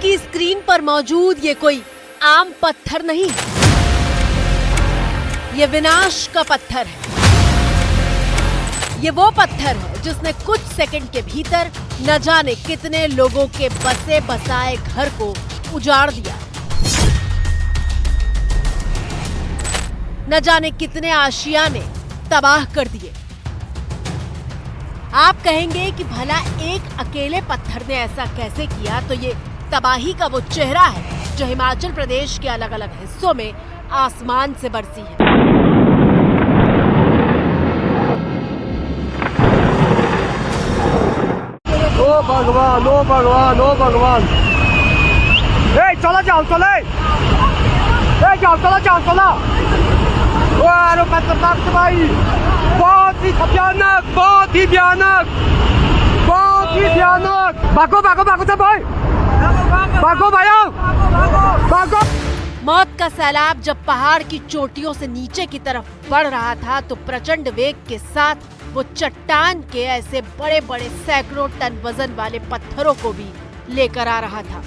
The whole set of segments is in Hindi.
आपकी स्क्रीन पर मौजूद ये कोई आम पत्थर नहीं है, ये विनाश का पत्थर है। ये वो पत्थर है जिसने कुछ सेकंड के भीतर न जाने कितने लोगों के बसे बसाए घर को उजाड़ दिया, न जाने कितने आशियाने तबाह कर दिए। आप कहेंगे कि भला एक अकेले पत्थर ने ऐसा कैसे किया, तो ये तबाही का वो चेहरा है जो हिमाचल प्रदेश के अलग अलग हिस्सों में आसमान से बरसी है। ओ भगवान, ओ भगवान, ओ भगवान। चलो जाओ, चले जाओ, चलो। अरे खतरनाक भाई, बहुत ही भयानक, बहुत ही भयानक, बहुत ही भयानक। भागो भागो भागो सब भाई, भागो भाइयों, भागो। मौत का सैलाब जब पहाड़ की चोटियों से नीचे की तरफ बढ़ रहा था तो प्रचंड वेग के साथ वो चट्टान के ऐसे बड़े बड़े सैकड़ों टन वजन वाले पत्थरों को भी लेकर आ रहा था।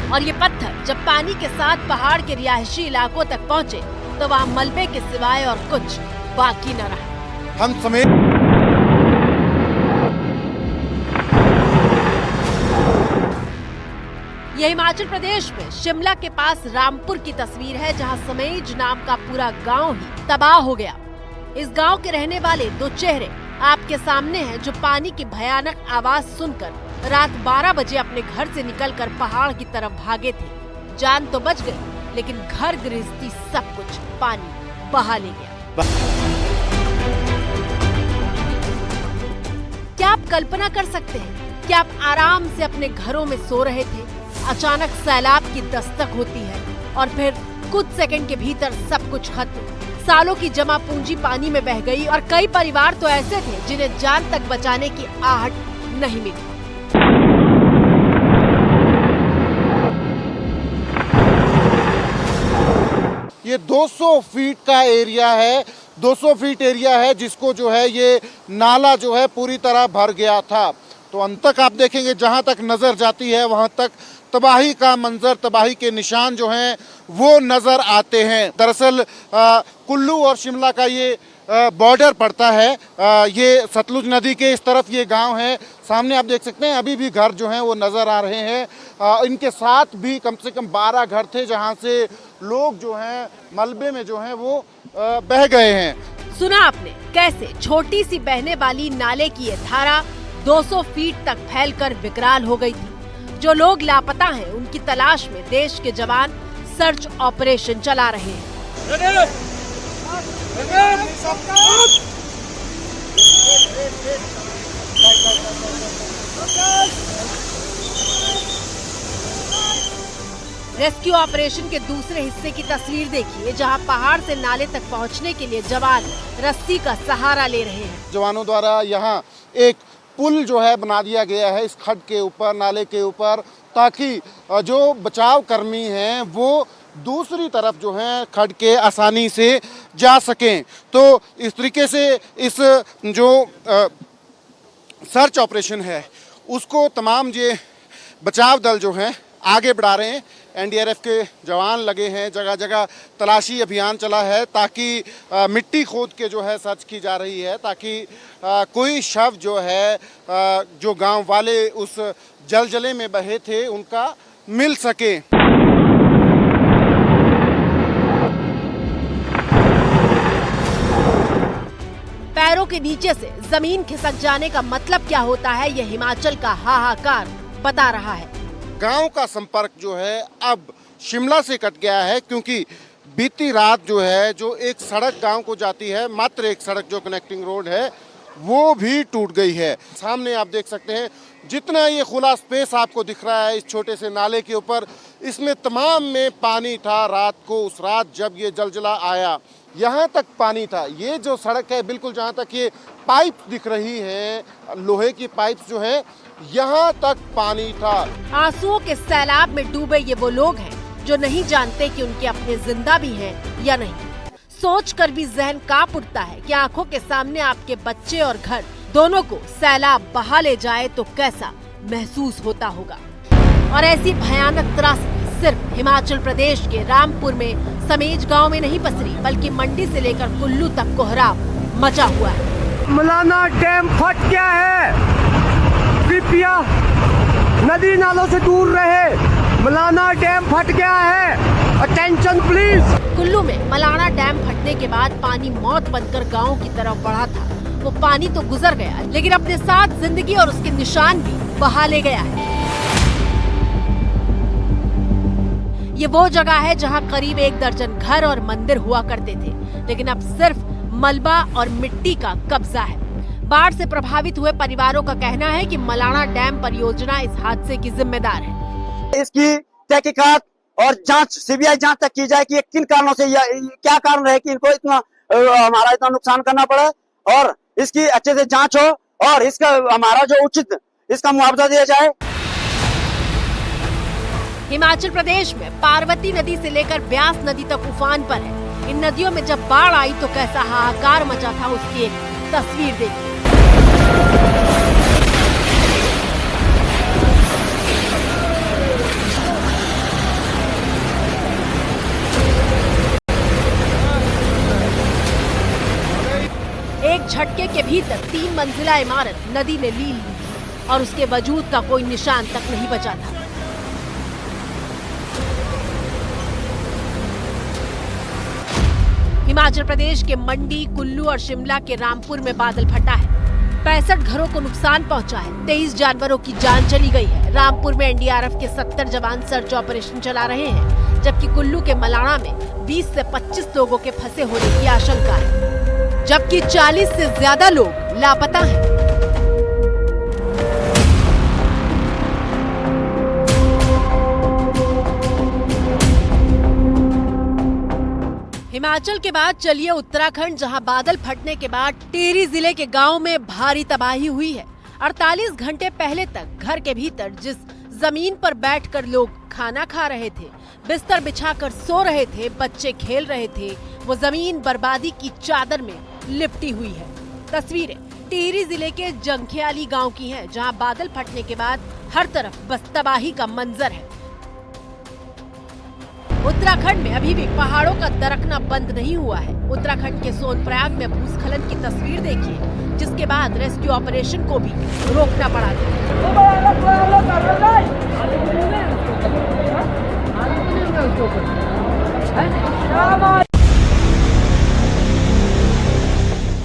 और ये पत्थर जब पानी के साथ पहाड़ के रिहायशी इलाकों तक पहुंचे तो वहां मलबे के सिवाय और कुछ बाकी न रहा। हम समेत ये हिमाचल प्रदेश में शिमला के पास रामपुर की तस्वीर है, जहां समेज नाम का पूरा गांव ही तबाह हो गया। इस गांव के रहने वाले दो चेहरे आपके सामने हैं जो पानी की भयानक आवाज सुनकर रात 12 बजे अपने घर से निकलकर पहाड़ की तरफ भागे थे। जान तो बच गई, लेकिन घर गृहस्थी सब कुछ पानी बहा ले गया। क्या आप कल्पना कर सकते हैं कि आप आराम से अपने घरों में सो रहे थे, अचानक सैलाब की दस्तक होती है और फिर कुछ सेकंड के भीतर सब कुछ खत्म। सालों की जमा पूंजी पानी में बह गई और कई परिवार तो ऐसे थे जिन्हें जान तक बचाने की आहट नहीं मिली। ये 200 फीट का एरिया है, 200 फीट एरिया है जिसको जो है ये नाला जो है पूरी तरह भर गया था। तो अंत तक आप देखेंगे जहां तक नजर जाती है वहां तक तबाही का मंजर, तबाही के निशान जो हैं वो नजर आते हैं। दरअसल कुल्लू और शिमला का ये बॉर्डर पड़ता है, ये सतलुज नदी के इस तरफ ये गांव है। सामने आप देख सकते हैं अभी भी घर जो हैं वो नज़र आ रहे हैं। इनके साथ भी कम से कम 12 घर थे जहां से लोग जो हैं मलबे में जो हैं वो बह गए हैं। सुना आपने कैसे छोटी सी बहने वाली नाले की ये धारा 200 फीट तक फैलकर विकराल हो गई थी। जो लोग लापता हैं उनकी तलाश में देश के जवान सर्च ऑपरेशन चला रहे हैं। रेस्क्यू ऑपरेशन के दूसरे हिस्से की तस्वीर देखिए, जहां पहाड़ से नाले तक पहुंचने के लिए जवान रस्सी का सहारा ले रहे हैं। जवानों द्वारा यहाँ एक पुल जो है बना दिया गया है इस खड्ड के ऊपर, नाले के ऊपर, ताकि जो बचाव कर्मी हैं वो दूसरी तरफ जो है खड्ड के आसानी से जा सकें। तो इस तरीके से इस जो सर्च ऑपरेशन है उसको तमाम ये बचाव दल जो हैं आगे बढ़ा रहे हैं। एनडीआरएफ के जवान लगे हैं, जगह जगह तलाशी अभियान चला है ताकि मिट्टी खोद के जो है सर्च की जा रही है, ताकि कोई शव जो है जो गांव वाले उस जलजले में बहे थे उनका मिल सके। पैरों के नीचे से जमीन खिसक जाने का मतलब क्या होता है, यह हिमाचल का हाहाकार बता रहा है। गांव का संपर्क जो है अब शिमला से कट गया है, क्योंकि बीती रात जो है जो एक सड़क गांव को जाती है, मात्र एक सड़क जो कनेक्टिंग रोड है वो भी टूट गई है। सामने आप देख सकते हैं जितना ये खुला स्पेस आपको दिख रहा है इस छोटे से नाले के ऊपर, इसमें तमाम में पानी था। रात को, उस रात जब ये जलजला आया, यहाँ तक पानी था। ये जो सड़क है बिल्कुल जहाँ तक ये पाइप दिख रही है, लोहे की पाइप जो है, यहाँ तक पानी था। आंसुओं के सैलाब में डूबे ये वो लोग हैं जो नहीं जानते कि उनके अपने जिंदा भी हैं या नहीं। सोचकर भी जहन कांप उठता है कि आंखों के सामने आपके बच्चे और घर दोनों को सैलाब बहा ले जाए तो कैसा महसूस होता होगा। और ऐसी भयानक त्रासदी सिर्फ हिमाचल प्रदेश के रामपुर में समेज गांव में नहीं पसरी, बल्कि मंडी से लेकर कुल्लू तक कोहराम मचा हुआ है। मलाना डैम फट गया है, कृपया नदी नालों से दूर रहे। मलाना डैम फट गया है, अटेंशन प्लीज। कुल्लू में मलाना डैम फटने के बाद पानी मौत बनकर गांव की तरफ बढ़ा था। वो पानी तो गुजर गया, लेकिन अपने साथ जिंदगी और उसके निशान भी बहा ले गया है। ये वो जगह है जहां करीब 1 दर्जन घर और मंदिर हुआ करते थे, लेकिन अब सिर्फ मलबा और मिट्टी का कब्जा है। बाढ़ से प्रभावित हुए परिवारों का कहना है कि मलाना डैम परियोजना इस हादसे की जिम्मेदार है। इसकी तहकीकात और जांच सीबीआई जांच तक की जाए कि किन कारणों से क्या कारण है कि इनको हमारा इतना नुकसान करना पड़ा, और इसकी अच्छे से जांच हो और इसका हमारा जो उचित इसका मुआवजा दिया जाए। हिमाचल प्रदेश में पार्वती नदी से लेकर ब्यास नदी तक उफान पर है। इन नदियों में जब बाढ़ आई तो कैसा हाहाकार मचा था, उसकी एक तस्वीर देखिए। एक झटके के भीतर 3 मंजिला इमारत नदी ने लील ली और उसके वजूद का कोई निशान तक नहीं बचा था। हिमाचल प्रदेश के मंडी, कुल्लू और शिमला के रामपुर में बादल फटा है। 65 घरों को नुकसान पहुंचा है। 23 जानवरों की जान चली गई है। रामपुर में एनडीआरएफ के 70 जवान सर्च ऑपरेशन चला रहे हैं, जबकि कुल्लू के मलाना में 20 से 25 लोगों के फंसे होने की आशंका है, जबकि 40 से ज्यादा लोग लापता हैं। हिमाचल के बाद चलिए उत्तराखंड, जहां बादल फटने के बाद टिहरी जिले के गांव में भारी तबाही हुई है। 48 घंटे पहले तक घर के भीतर जिस जमीन पर बैठकर लोग खाना खा रहे थे, बिस्तर बिछाकर सो रहे थे, बच्चे खेल रहे थे, वो जमीन बर्बादी की चादर में लिपटी हुई है। तस्वीरें टिहरी जिले के जंखियाली गांव की हैं, जहां बादल फटने के बाद हर तरफ बस तबाही का मंजर है। उत्तराखंड में अभी भी पहाड़ों का दरकना बंद नहीं हुआ है। उत्तराखंड के सोनप्रयाग में भूस्खलन की तस्वीर देखिए, जिसके बाद रेस्क्यू ऑपरेशन को भी रोकना पड़ा था।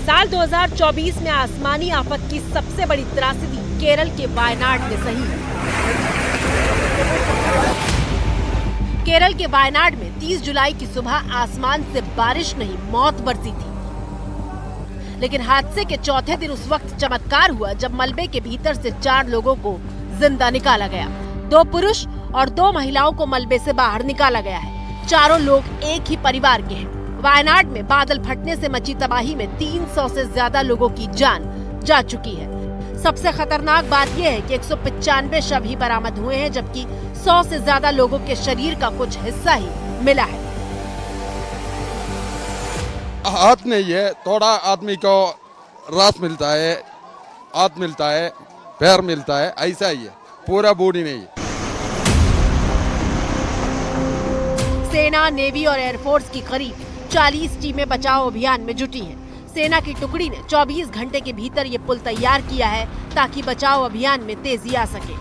साल 2024 में आसमानी आफत की सबसे बड़ी त्रासदी केरल के वायनाड में सही है। केरल के वायनाड में 30 जुलाई की सुबह आसमान से बारिश नहीं, मौत बरसी थी। लेकिन हादसे के चौथे दिन उस वक्त चमत्कार हुआ जब मलबे के भीतर से 4 लोगों को जिंदा निकाला गया। 2 पुरुष और 2 महिलाओं को मलबे से बाहर निकाला गया है। चारों लोग एक ही परिवार के हैं। वायनाड में बादल फटने से मची तबाही में 300 से ज्यादा लोगों की जान जा चुकी है। सबसे खतरनाक बात यह है कि 195 शव ही बरामद हुए हैं, जबकि 100 से ज्यादा लोगों के शरीर का कुछ हिस्सा ही मिला है। हाथ नहीं है, थोड़ा आदमी को रास मिलता है, हाथ मिलता है, पैर मिलता है, ऐसा ही है, पूरा बॉडी नहीं है। सेना, नेवी और एयरफोर्स की करीब 40 टीमें बचाव अभियान में जुटी हैं। सेना की टुकड़ी ने 24 घंटे के भीतर ये पुल तैयार किया है ताकि बचाव अभियान में तेजी आ सके।